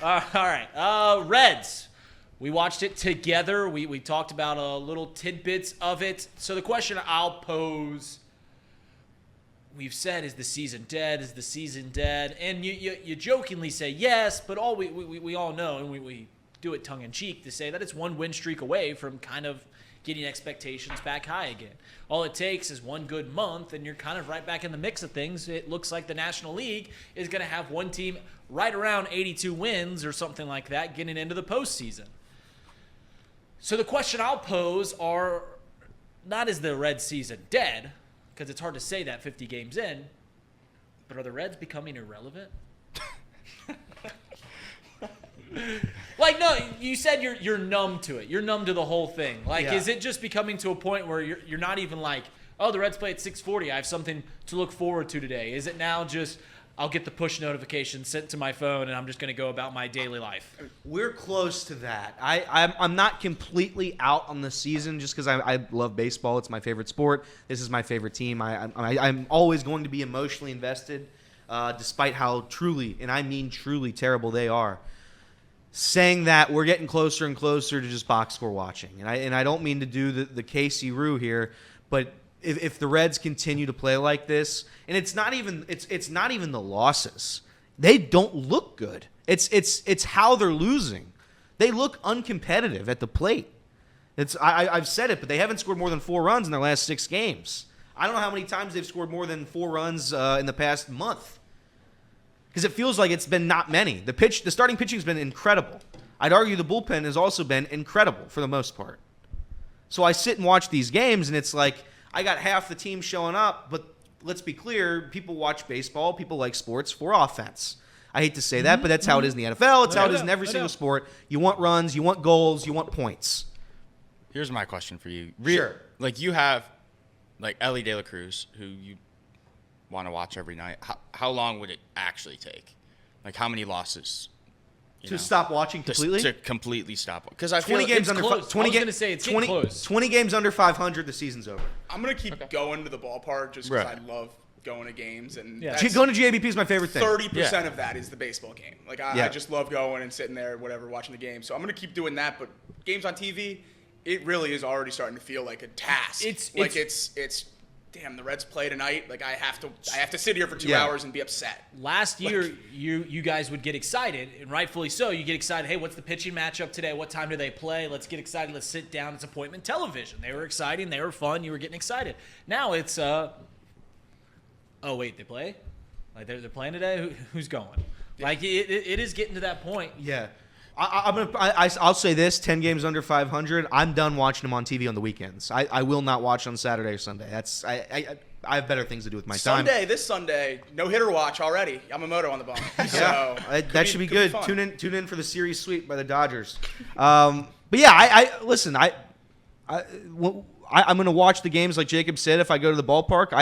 All right. Reds. We watched it together. We talked about little tidbits of it. So the question I'll pose, we've said, is the season dead? Is the season dead? And you jokingly say yes, but all we all know, and we do it tongue-in-cheek to say that it's one win streak away from kind of getting expectations back high again. All it takes is one good month, and you're kind of right back in the mix of things. It looks like the National League is going to have one team right around 82 wins or something like that getting into the postseason. So the question I'll pose are, not is the Reds season dead, because it's hard to say that 50 games in, but are the Reds becoming irrelevant? Like, no, you said you're numb to it. You're numb to the whole thing. Like, Is it just becoming to a point where you're not even like, oh, the Reds play at 6:40. I have something to look forward to today. Is it now just, I'll get the push notification sent to my phone and I'm just going to go about my daily life? We're close to that. I'm not completely out on the season just because I love baseball. It's my favorite sport. This is my favorite team. I'm always going to be emotionally invested despite how truly, and I mean truly, terrible they are. Saying that, we're getting closer and closer to just box score watching. And I don't mean to do the Casey Rue here, but if the Reds continue to play like this, and it's not even the losses. They don't look good. It's how they're losing. They look uncompetitive at the plate. I've said it, but they haven't scored more than 4 runs in their last 6 games. I don't know how many times they've scored more than 4 runs in the past month. Because it feels like it's been not many. The starting pitching has been incredible. I'd argue the bullpen has also been incredible for the most part. So I sit and watch these games, and it's like I got half the team showing up, but let's be clear, people watch baseball, people like sports for offense. I hate to say that, but that's how it is in the NFL. It's how it is in every single sport. You want runs, you want goals, you want points. Here's my question for you. Sure. Like, you have, like, Ellie De La Cruz, who you want to watch every night. How long would it actually take? Like, how many losses? Stop watching completely? To completely stop. Because I 20 feel games like under close. 20 I was going to say it's getting close. 20 games under 500, the season's over. I'm going to keep going to the ballpark just because I love going to games. And going to GABP is my favorite thing. 30% of that is the baseball game. Like, I just love going and sitting there, whatever, watching the game. So I'm going to keep doing that. But games on TV, it really is already starting to feel like a task. It's damn, the Reds play tonight. Like, I have to sit here for 2 hours and be upset. Last year, you guys would get excited, and rightfully so. You get excited. Hey, what's the pitching matchup today? What time do they play? Let's get excited. Let's sit down. It's appointment television. They were exciting. They were fun. You were getting excited. Now it's oh wait, they play? Like they're playing today? Who's going? Like it is getting to that point. Yeah. I'll say this: 10 games under 500. I'm done watching them on TV on the weekends. I will not watch on Saturday or Sunday. I have better things to do with my time. This Sunday, no hitter watch already. Yamamoto on the bump. So that should be good. Tune in for the series sweep by the Dodgers. But yeah, listen. I'm going to watch the games like Jacob said. If I go to the ballpark,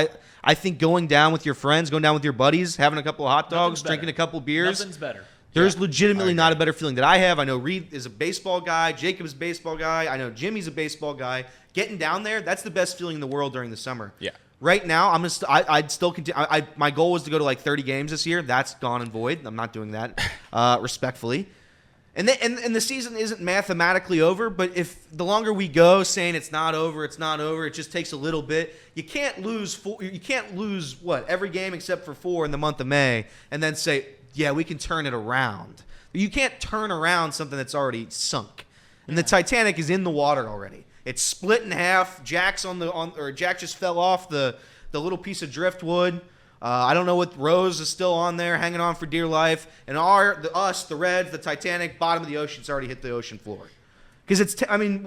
I think going down with your friends, going down with your buddies, having a couple of hot dogs, drinking a couple of beers. Nothing's better. There's legitimately not a better feeling that I have. I know Reed is a baseball guy. Jacob's a baseball guy. I know Jimmy's a baseball guy. Getting down there, that's the best feeling in the world during the summer. Yeah. Right now, I'd still continue. My goal was to go to like 30 games this year. That's gone and void. I'm not doing that, respectfully. And the season isn't mathematically over, but if the longer we go saying it's not over, it just takes a little bit. You can't lose every game except for 4 in the month of May, and then say, yeah, we can turn it around. You can't turn around something that's already sunk. And the Titanic is in the water already. It's split in half. Jack just fell off the little piece of driftwood. I don't know what Rose is still on there, hanging on for dear life. And the Reds, the Titanic, bottom of the ocean, it's already hit the ocean floor. Because how are you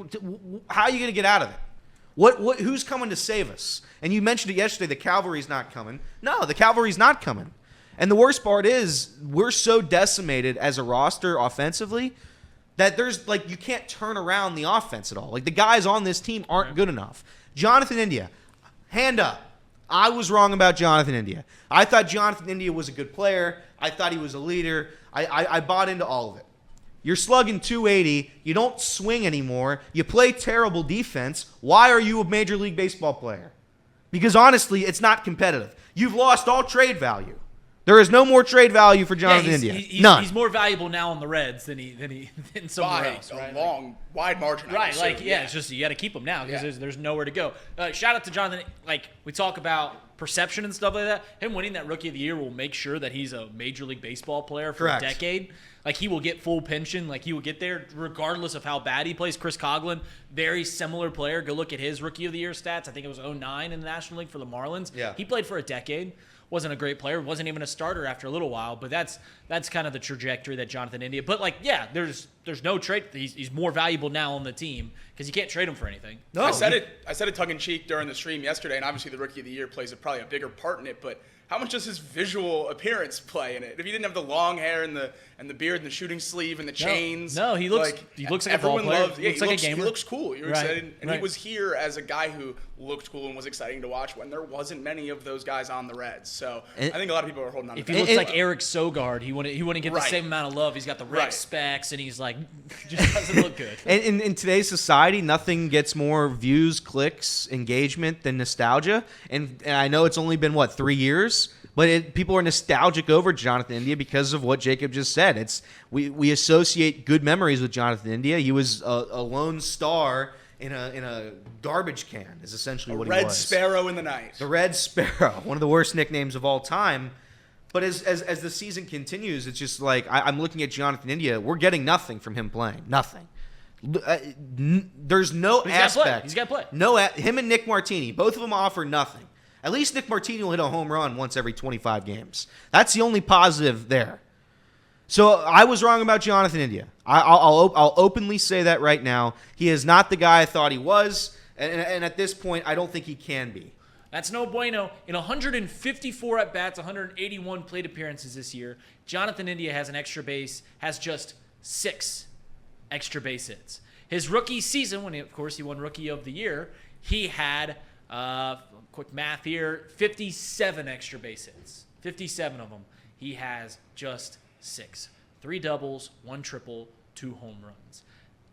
going to get out of it? Who's coming to save us? And you mentioned it yesterday. The cavalry's not coming. No, the cavalry's not coming. And the worst part is we're so decimated as a roster offensively that you can't turn around the offense at all. Like, the guys on this team aren't good enough. Jonathan India, hand up. I was wrong about Jonathan India. I thought Jonathan India was a good player. I thought he was a leader. I bought into all of it. You're slugging 280. You don't swing anymore. You play terrible defense. Why are you a Major League Baseball player? Because honestly, it's not competitive. You've lost all trade value. There is no more trade value for Jonathan India. None. He's more valuable now on the Reds than somewhere else. By a wide margin. Right. It's just you got to keep him now because there's nowhere to go. Shout out to Jonathan. Like, we talk about perception and stuff like that. Him winning that Rookie of the Year will make sure that he's a Major League Baseball player for a decade. Like, he will get full pension. Like, he will get there regardless of how bad he plays. Chris Coughlin, very similar player. Go look at his Rookie of the Year stats. I think it was 2009 in the National League for the Marlins. Yeah. He played for a decade. Wasn't a great player. Wasn't even a starter after a little while. But that's kind of the trajectory that Jonathan India. But, like, yeah, there's no trade. He's more valuable now on the team because you can't trade him for anything. No, I said it tongue-in-cheek during the stream yesterday, and obviously the Rookie of the Year plays probably a bigger part in it, but how much does his visual appearance play in it? If he didn't have the long hair and the beard and the shooting sleeve and the chains, no, he looks like a ball player. He looks like a gamer. He looks cool. You're excited, and he was here as a guy who looked cool and was exciting to watch when there wasn't many of those guys on the Reds. So I think a lot of people are holding on to that. If he looks like Eric Sogard, he wouldn't get the same amount of love. He's got the red specs, and he's like just doesn't look good. And in today's society, nothing gets more views, clicks, engagement than nostalgia. And I know it's only been 3 years. But people are nostalgic over Jonathan India because of what Jacob just said. We associate good memories with Jonathan India. He was a lone star in a garbage can is essentially what he was. Red Sparrow in the night. The Red Sparrow, one of the worst nicknames of all time. But as the season continues, it's just like I'm looking at Jonathan India. We're getting nothing from him playing. Nothing. There's no aspect. He's got to play. No, him and Nick Martini, both of them offer nothing. At least Nick Martini will hit a home run once every 25 games. That's the only positive there. So I was wrong about Jonathan India. I'll openly say that right now. He is not the guy I thought he was, and at this point, I don't think he can be. That's no bueno. In 154 at-bats, 181 plate appearances this year, Jonathan India has just 6 extra base hits. His rookie season, when of course he won Rookie of the Year, he had quick math here, 57 extra base hits. 57 of them. He has just 6. 3 doubles, 1 triple, 2 home runs.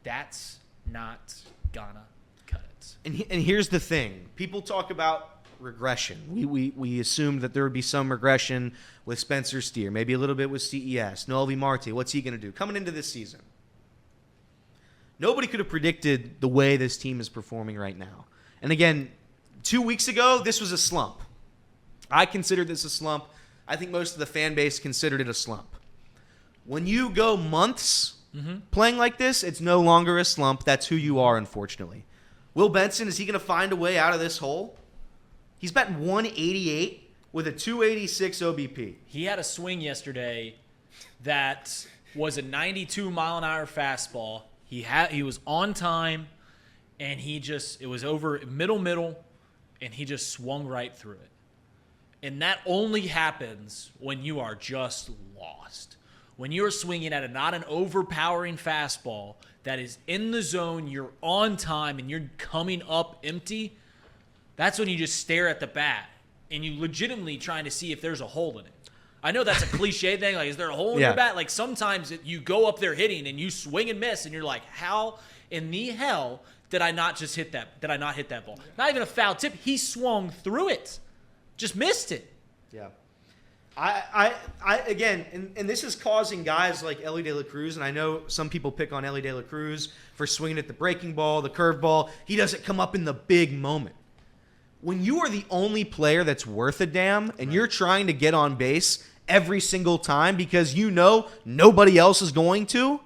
That's not gonna cut it. And here's the thing. People talk about regression. We assumed that there would be some regression with Spencer Steer, maybe a little bit with CES. Noelvi Marte, what's he going to do? Coming into this season, nobody could have predicted the way this team is performing right now. And again, 2 weeks ago, this was a slump. I considered this a slump. I think most of the fan base considered it a slump. When you go months playing like this, it's no longer a slump. That's who you are, unfortunately. Will Benson, is he going to find a way out of this hole? He's batting 188 with a 286 OBP. He had a swing yesterday that was a 92-mile-an-hour fastball. He was on time, and it was over middle, and he just swung right through it. And that only happens when you are just lost. When you're swinging at not an overpowering fastball that is in the zone, you're on time, and you're coming up empty, that's when you just stare at the bat, and you legitimately trying to see if there's a hole in it. I know that's a cliche thing. Like, is there a hole in your bat? Like, sometimes you go up there hitting, and you swing and miss, and you're like, how in the hell did I not just hit that? Did I not hit that ball? Not even a foul tip. He swung through it. Just missed it. Yeah. I again, and this is causing guys like Elly De La Cruz, and I know some people pick on Elly De La Cruz for swinging at the breaking ball, the curveball. He doesn't come up in the big moment. When you are the only player that's worth a damn, and you're trying to get on base every single time because you know nobody else is going to,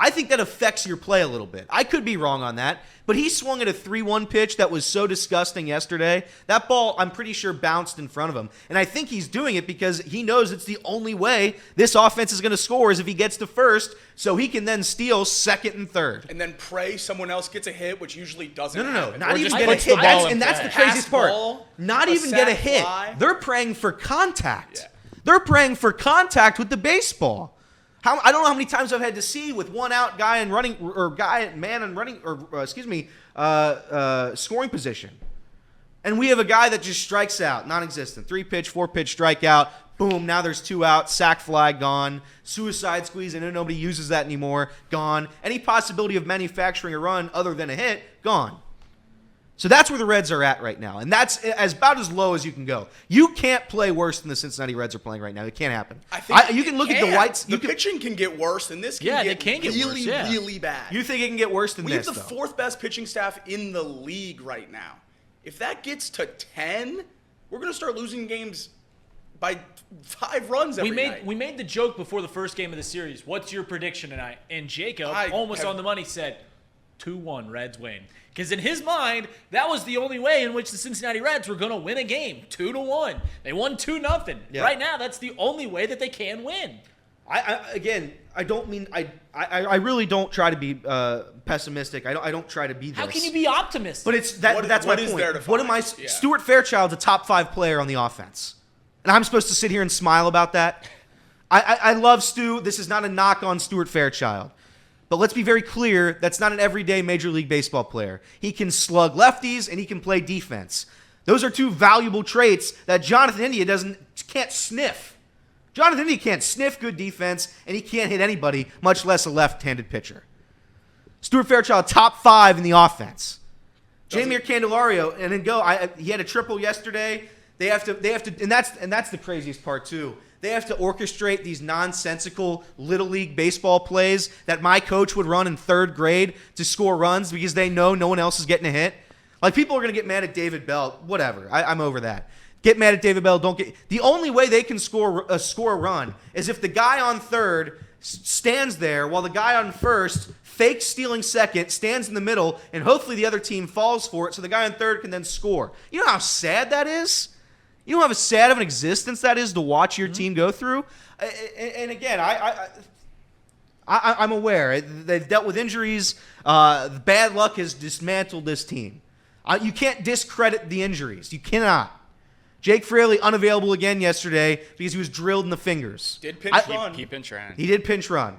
I think that affects your play a little bit. I could be wrong on that, but he swung at a 3-1 pitch that was so disgusting yesterday. That ball, I'm pretty sure, bounced in front of him. And I think he's doing it because he knows it's the only way this offense is going to score is if he gets to first, so he can then steal second and third. And then pray someone else gets a hit, which usually doesn't No. happen. Not Or even just get a puts hit. the ball in That's the play. craziest part. Ball, Not a even get a sac hit. fly. They're praying for contact. Yeah. They're praying for contact with the baseball. I don't know how many times I've had to see with one out guy in running or man in running or scoring position, and we have a guy that just strikes out, non-existent, 3-pitch, 4-pitch strikeout. Boom! Now there's 2 out, sac fly gone, suicide squeeze. I know nobody uses that anymore. Gone. Any possibility of manufacturing a run other than a hit gone. So that's where the Reds are at right now, and that's about as low as you can go. You can't play worse than the Cincinnati Reds are playing right now. It can't happen. I think you can look at the Whites. The pitching can get worse, and this can get really, really bad. You think it can get worse than this? We have the fourth best pitching staff in the league right now. If that gets to 10, we're going to start losing games by 5 runs every night. We made the joke before the first game of the series. What's your prediction tonight? And Jacob, almost on the money, said 2-1 Reds win. Because in his mind, that was the only way in which the Cincinnati Reds were going to win a game, 2-1. They won 2-0. Yeah. Right now, that's the only way that they can win. I don't mean I really don't try to be pessimistic. I don't try to be this. How can you be optimistic? But that's my point. What am I? Yeah. Stuart Fairchild's a top 5 player on the offense, and I'm supposed to sit here and smile about that. I love Stu. This is not a knock on Stuart Fairchild. But let's be very clear, that's not an everyday Major League Baseball player. He can slug lefties and he can play defense. Those are 2 valuable traits that Jonathan India can't sniff. Jonathan India can't sniff good defense, and he can't hit anybody, much less a left-handed pitcher. Stuart Fairchild, top 5 in the offense. Jeimer Candelario, and then he had a triple yesterday. They have to, and that's the craziest part too. They have to orchestrate these nonsensical Little League baseball plays that my coach would run in 3rd grade to score runs because they know no one else is getting a hit. Like, people are going to get mad at David Bell. Whatever. I'm over that. Get mad at David Bell. The only way they can score a run is if the guy on 3rd stands there while the guy on 1st fakes stealing 2nd, stands in the middle, and hopefully the other team falls for it so the guy on 3rd can then score. You know how sad that is? You know how sad of an existence that is to watch your team go through? And again, I'm aware. They've dealt with injuries. Bad luck has dismantled this team. You can't discredit the injuries. You cannot. Jake Fraley unavailable again yesterday because he was drilled in the fingers. Did pinch run. He pinch ran. He did pinch run.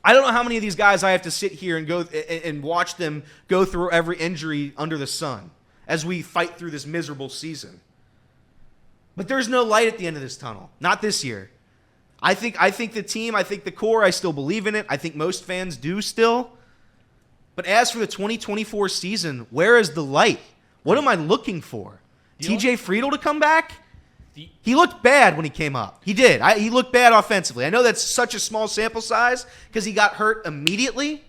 I don't know how many of these guys I have to sit here and go and watch them go through every injury under the sun as we fight through this miserable season. But there's no light at the end of this tunnel. Not this year. I think the team, I think the core, I still believe in it. I think most fans do still. But as for the 2024 season, where is the light? What am I looking for? TJ Friedl to come back? He looked bad when he came up. He did. He looked bad offensively. I know that's such a small sample size because he got hurt immediately.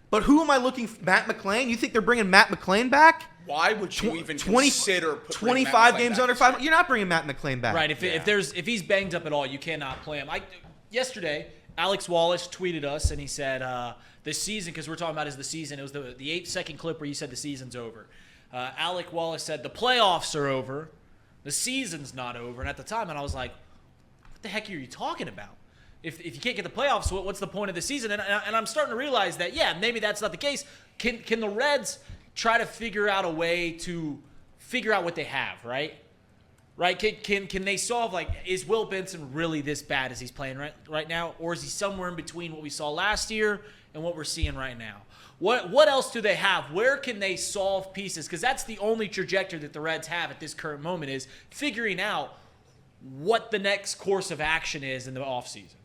But who am I looking for? Matt McClain? You think they're bringing Matt McClain back? Why would you even consider 25 games under 5? You're not bringing Matt McClain back. Right. If he's banged up at all, you cannot play him. Yesterday, Alex Wallace tweeted us and he said this season, because we're talking about is the season. It was the 8-second clip where you said the season's over. Alec Wallace said the playoffs are over, the season's not over. And at the time, I was like, what the heck are you talking about? If you can't get the playoffs, what's the point of the season? And I'm starting to realize that, yeah, maybe that's not the case. Can the Reds try to figure out a way to figure out what they have, right? Right? Can they solve, like, is Will Benson really this bad as he's playing right now? Or is he somewhere in between what we saw last year and what we're seeing right now? What else do they have? Where can they solve pieces? Because that's the only trajectory that the Reds have at this current moment, is figuring out what the next course of action is in the offseason.